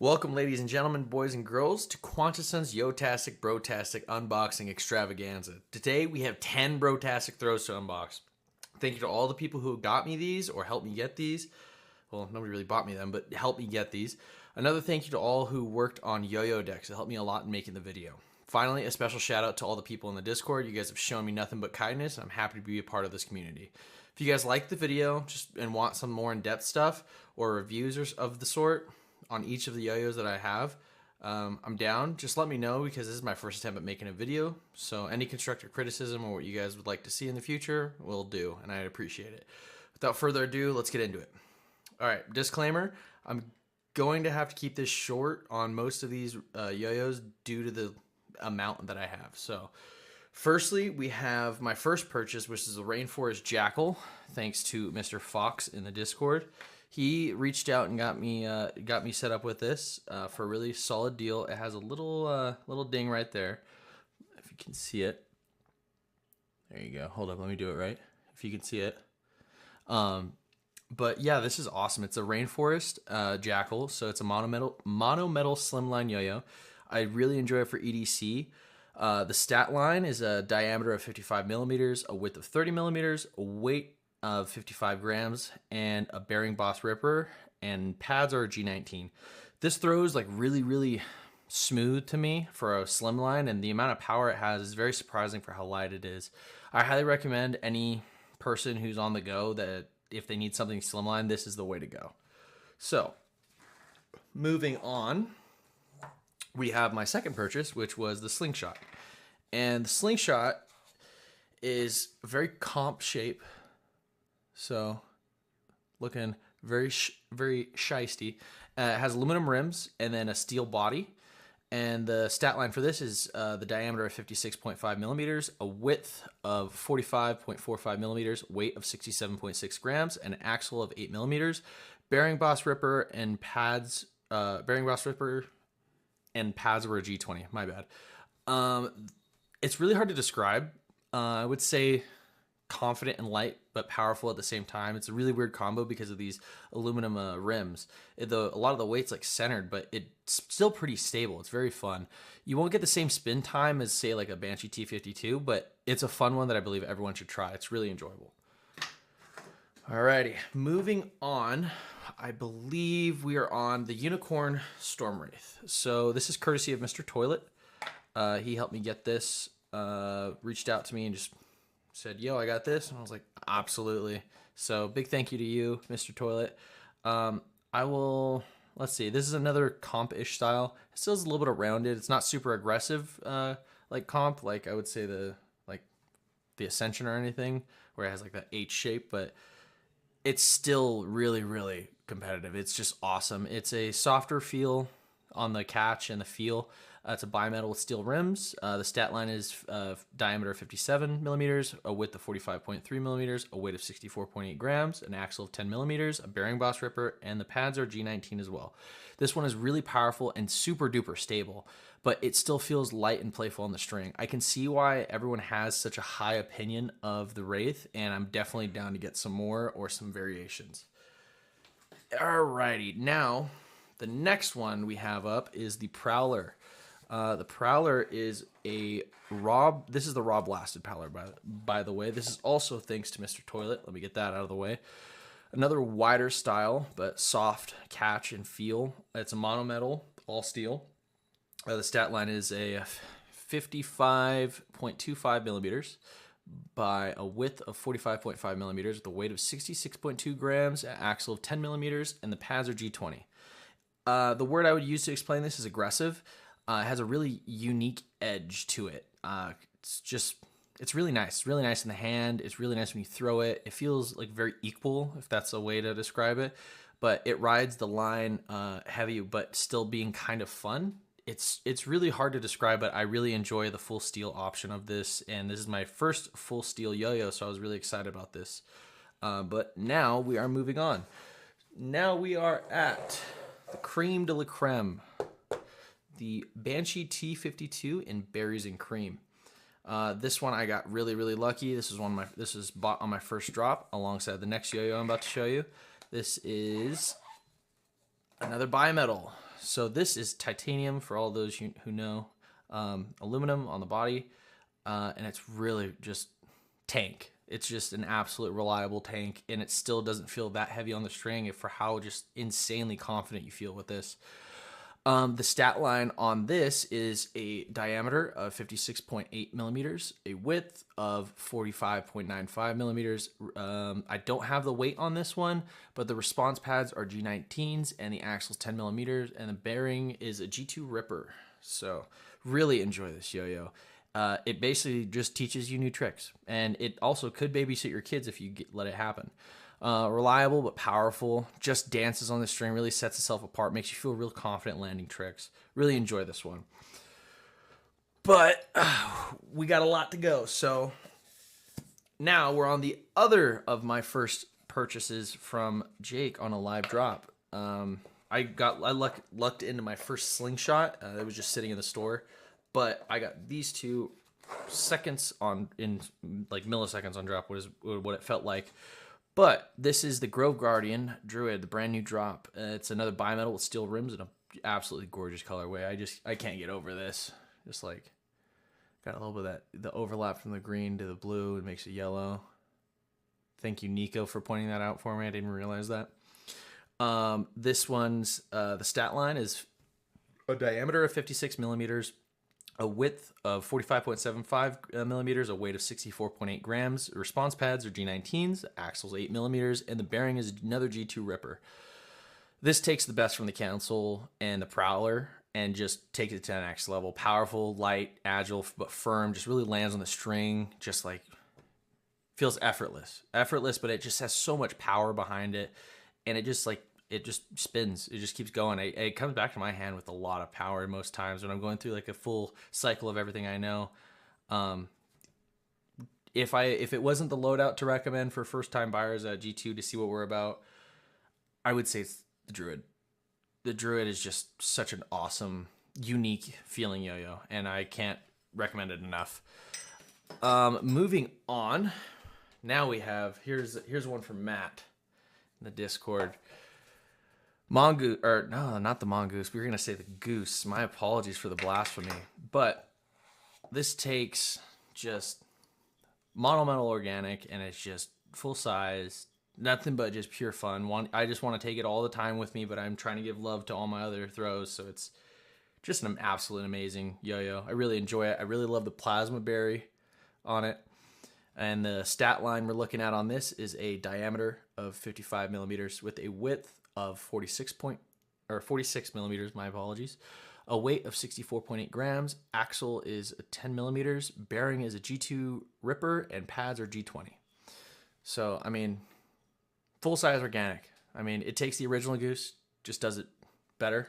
Welcome, ladies and gentlemen, boys and girls, to Quantusun's Yo-Tastic, Bro-Tastic unboxing extravaganza. Today we have 10 Bro-Tastic throws to unbox. Thank you to all the people who got me these or helped me get these. Well, nobody really bought me them, but helped me get these. Another thank you to all who worked on YoYo decks. It helped me a lot in making the video. Finally, a special shout out to all the people in the Discord. You guys have shown me nothing but kindness, and I'm happy to be a part of this community. If you guys like the video and want some more in-depth stuff or reviews of the sort on each of the yo-yos that I have, I'm down. Just let me know, because this is my first attempt at making a video. So any constructive criticism or what you guys would like to see in the future will do, and I'd appreciate it. Without further ado, let's get into it. All right, disclaimer, I'm going to have to keep this short on most of these yo-yos due to the amount that I have. So firstly, we have my first purchase, which is the Rainforest Jackal, thanks to Mr. Fox in the Discord. He reached out and got me set up with this for a really solid deal. It has a little ding right there, if you can see it. There you go. Hold up, let me do it right. If you can see it. But yeah, this is awesome. It's a Rainforest Jackal, so it's a mono metal slimline yo-yo. I really enjoy it for EDC. The stat line is a diameter of 55 millimeters, a width of 30 millimeters, a weight of 55 grams, and a bearing boss ripper, and pads are a G19. This throws like really smooth to me for a slimline, and the amount of power it has is very surprising for how light it is. I highly recommend any person who's on the go that if they need something slimline, this is the way to go. So moving on, we have my second purchase, which was the Slingshot. And the Slingshot is a very comp shape. So looking very shisty. It has aluminum rims and then a steel body. And the stat line for this is the diameter of 56.5 millimeters, a width of 45.45 millimeters, weight of 67.6 grams, and an axle of 8 millimeters. Bearing boss ripper and pads. Bearing boss ripper and pads were a G20. My bad. It's really hard to describe. I would say confident and light, but powerful at the same time. It's a really weird combo because of these aluminum rims. A lot of the weight's like centered, but it's still pretty stable. It's very fun. You won't get the same spin time as, say, like a Banshee T-52, but it's a fun one that I believe everyone should try. It's really enjoyable. Alrighty, moving on. I believe we are on the Unicorn Storm Wraith. So this is courtesy of Mr. Toilet. He helped me get this, reached out to me and just said, yo, I got this. And I was like, absolutely. So big thank you to you, Mr. Toilet. Let's see, this is another comp-ish style. It still is a little bit rounded. It's not super aggressive like comp, like I would say the Ascension or anything, where it has like that H shape, but it's still really competitive. It's just awesome. It's a softer feel on the catch and the feel. It's a bimetal with steel rims. The stat line is diameter of 57 millimeters, a width of 45.3 millimeters, a weight of 64.8 grams, an axle of 10 millimeters, a bearing boss ripper, and the pads are G19 as well. This one is really powerful and super duper stable, but it still feels light and playful on the string. I can see why everyone has such a high opinion of the Wraith, and I'm definitely down to get some more or some variations. Alrighty, now the next one we have up is the Prowler. The Prowler is this is the raw blasted Prowler, by the way. This is also thanks to Mr. Toilet. Let me get that out of the way. Another wider style, but soft catch and feel. It's a mono-metal, all steel. The stat line is a 55.25 millimeters by a width of 45.5 millimeters with a weight of 66.2 grams, an axle of 10 millimeters, and the pads are G20. The word I would use to explain this is aggressive. It has a really unique edge to it. It's really nice. It's really nice in the hand. It's really nice when you throw it. It feels like very equal, if that's a way to describe it. But it rides the line heavy, but still being kind of fun. It's really hard to describe, but I really enjoy the full steel option of this. And this is my first full steel yo-yo, so I was really excited about this. But now we are moving on. Now we are at the creme de la creme. The Banshee T-52 in berries and cream. This one I got really lucky. This is bought on my first drop alongside the next yo-yo I'm about to show you. This is another bimetal. So this is titanium for all those who know. Aluminum on the body, and it's really just tank. It's just an absolute reliable tank, and it still doesn't feel that heavy on the string for how just insanely confident you feel with this. The stat line on this is a diameter of 56.8 millimeters, a width of 45.95 millimeters. I don't have the weight on this one, but the response pads are G19s and the axle's 10 millimeters, and the bearing is a G2 Ripper. So really enjoy this yo-yo. It basically just teaches you new tricks, and it also could babysit your kids if you let it happen. Reliable but powerful, just dances on the string, really sets itself apart, makes you feel real confident landing tricks. Really enjoy this one. But we got a lot to go, so now we're on the other of my first purchases from Jake on a live drop. I lucked into my first Slingshot. It was just sitting in the store, but I got these two seconds in like milliseconds on drop. What it felt like. But this is the Grove Guardian Druid, the brand new drop. It's another bimetal with steel rims and an absolutely gorgeous colorway. I can't get over this. Just like got a little bit of the overlap from the green to the blue. It makes it yellow. Thank you, Nico, for pointing that out for me. I didn't realize that. This one's the stat line is a diameter of 56 millimeters, a width of 45.75 millimeters, a weight of 64.8 grams. Response pads are G19s, axle's 8 millimeters, and the bearing is another G2 Ripper. This takes the best from the console and the Prowler and just takes it to the next level. Powerful, light, agile, but firm. Just really lands on the string. Just like feels effortless. Effortless, but it just has so much power behind it. And it just spins. It just keeps going. It comes back to my hand with a lot of power most times when I'm going through like a full cycle of everything I know. If it wasn't the loadout to recommend for first time buyers at G2 to see what we're about, I would say it's the Druid. The Druid is just such an awesome, unique feeling yo-yo, and I can't recommend it enough. Moving on, now we have here's one from Matt in the Discord. Mongoose, or no, not the Mongoose. We were going to say the Goose. My apologies for the blasphemy. But this takes just monometal organic, and it's just full size. Nothing but just pure fun. I just want to take it all the time with me, but I'm trying to give love to all my other throws. So it's just an absolute amazing yo-yo. I really enjoy it. I really love the plasma berry on it. And the stat line we're looking at on this is a diameter of 55 millimeters with a width of 46 millimeters, my apologies. A weight of 64.8 grams. Axle is 10 millimeters. Bearing is a G2 Ripper, and pads are G20. So, I mean, full-size organic. I mean, it takes the original Goose, just does it better.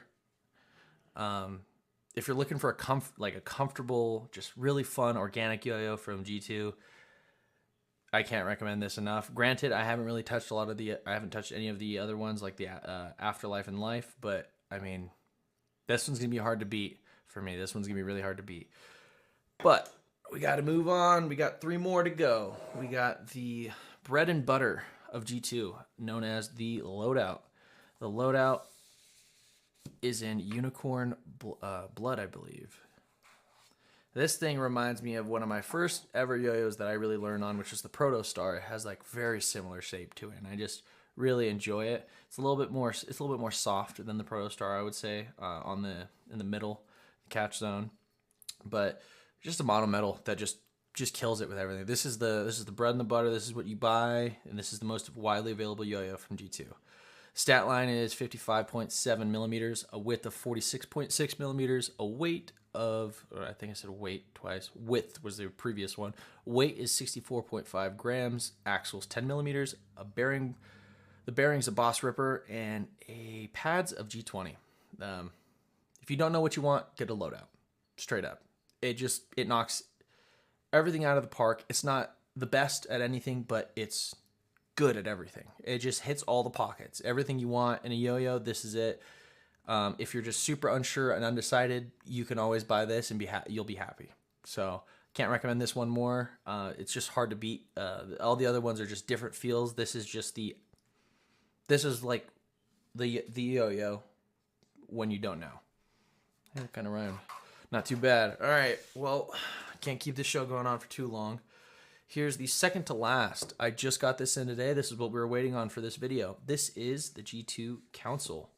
If you're looking for a comfortable, just really fun organic yo-yo from G2, I can't recommend this enough. Granted, I haven't really touched I haven't touched any of the other ones like the Afterlife and Life, but I mean, this one's gonna be hard to beat for me. This one's gonna be really hard to beat. But we got to move on. We got 3 more to go. We got the bread and butter of G2, known as the Loadout. The Loadout is in Unicorn Blood, I believe. This thing reminds me of one of my first ever yo-yos that I really learned on, which is the Proto-Star. It has like very similar shape to it, and I just really enjoy it. It's a little bit more soft than the Proto-Star, I would say, in the middle catch zone. But just a mono-metal that just kills it with everything. This is the bread and the butter. This is what you buy, and this is the most widely available yo-yo from G2. Stat line is 55.7 millimeters, a width of 46.6 millimeters, a weight of, or I think I said weight twice. Width was the previous one. Weight is 64.5 grams. Axle's 10 millimeters. The bearing's a Boss Ripper, and a pads of G20. If you don't know what you want, get a Loadout. Straight up. It knocks everything out of the park. It's not the best at anything, but it's good at everything. It just hits all the pockets. Everything you want in a yo-yo, this is it. If you're just super unsure and undecided, you can always buy this and you'll be happy. So can't recommend this one more. It's just hard to beat. All the other ones are just different feels. This is like the yo-yo when you don't know. That kind of rhymed. Not too bad. All right, well, I can't keep this show going on for too long. Here's the second to last. I just got this in today. This is what we were waiting on for this video. This is the G2 Council.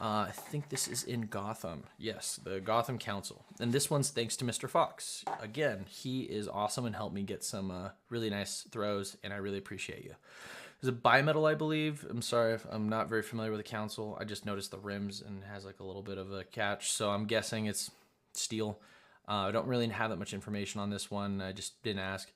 I think this is in Gotham. Yes, the Gotham Council. And this one's thanks to Mr. Fox. Again, he is awesome and helped me get some really nice throws, and I really appreciate you. There's a bimetal, I believe. I'm sorry if I'm not very familiar with the Council. I just noticed the rims and it has like a little bit of a catch, so I'm guessing it's steel. I don't really have that much information on this one. I just didn't ask.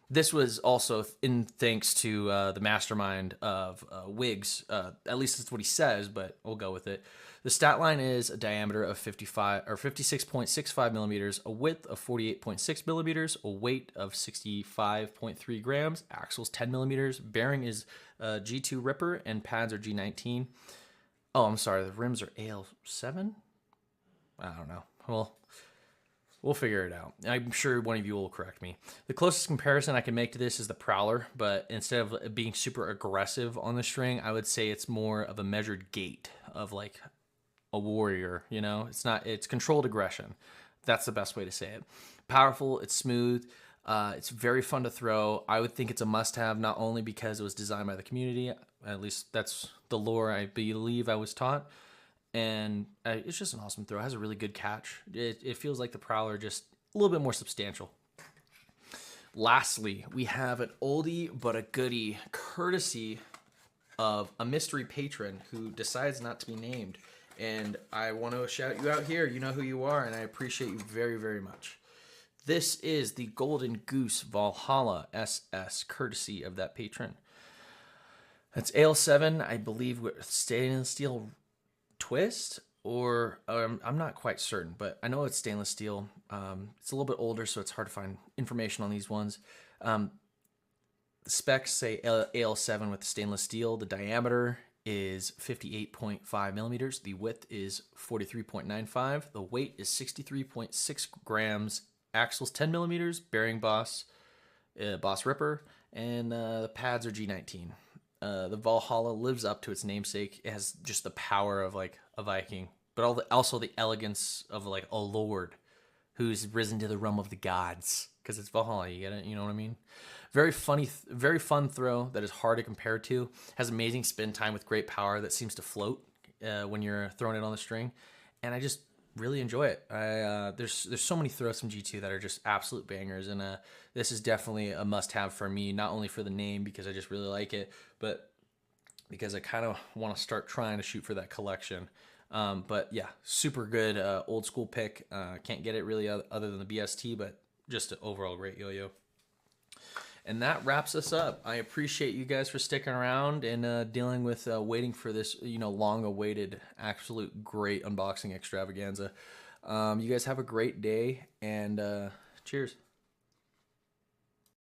This was also in thanks to the mastermind of Wiggs. At least that's what he says, but we'll go with it. The stat line is a diameter of 56.65 millimeters, a width of 48.6 millimeters, a weight of 65.3 grams, axles 10 millimeters, bearing is G2 Ripper, and pads are G19. Oh, I'm sorry, the rims are AL7? I don't know. Well, we'll figure it out. I'm sure one of you will correct me. The closest comparison I can make to this is the Prowler, but instead of it being super aggressive on the string, I would say it's more of a measured gait of like a warrior, you know? It's controlled aggression. That's the best way to say it. Powerful, it's smooth, it's very fun to throw. I would think it's a must-have, not only because it was designed by the community, at least that's the lore I believe I was taught, and it's just an awesome throw. It has a really good catch. It feels like the Prowler, just a little bit more substantial. Lastly, we have an oldie but a goodie, courtesy of a mystery patron who decides not to be named. And I want to shout you out here. You know who you are, and I appreciate you very, very much. This is the Golden Goose Valhalla SS, courtesy of that patron. That's AL7, I believe, with stainless steel twist, or I'm not quite certain, but I know it's stainless steel. It's a little bit older, so it's hard to find information on these ones. The specs say AL7 with stainless steel. The diameter is 58.5 millimeters. The width is 43.95. The weight is 63.6 grams. Axles 10 millimeters. Bearing Boss Ripper, and the pads are G19. The Valhalla lives up to its namesake. It has just the power of like a Viking, but also the elegance of like a lord who's risen to the realm of the gods, because it's Valhalla. You get it? You know what I mean? Very funny, very fun throw that is hard to compare to. Has amazing spin time with great power that seems to float when you're throwing it on the string, and I just really enjoy it. There's so many throws from G2 that are just absolute bangers, and this is definitely a must-have for me, not only for the name because I just really like it, but because I kind of want to start trying to shoot for that collection. But yeah, super good old school pick. Can't get it really other than the BST, but just an overall great yo-yo. And that wraps us up. I appreciate you guys for sticking around and dealing with waiting for this, long-awaited, absolute great unboxing extravaganza. You guys have a great day, and cheers.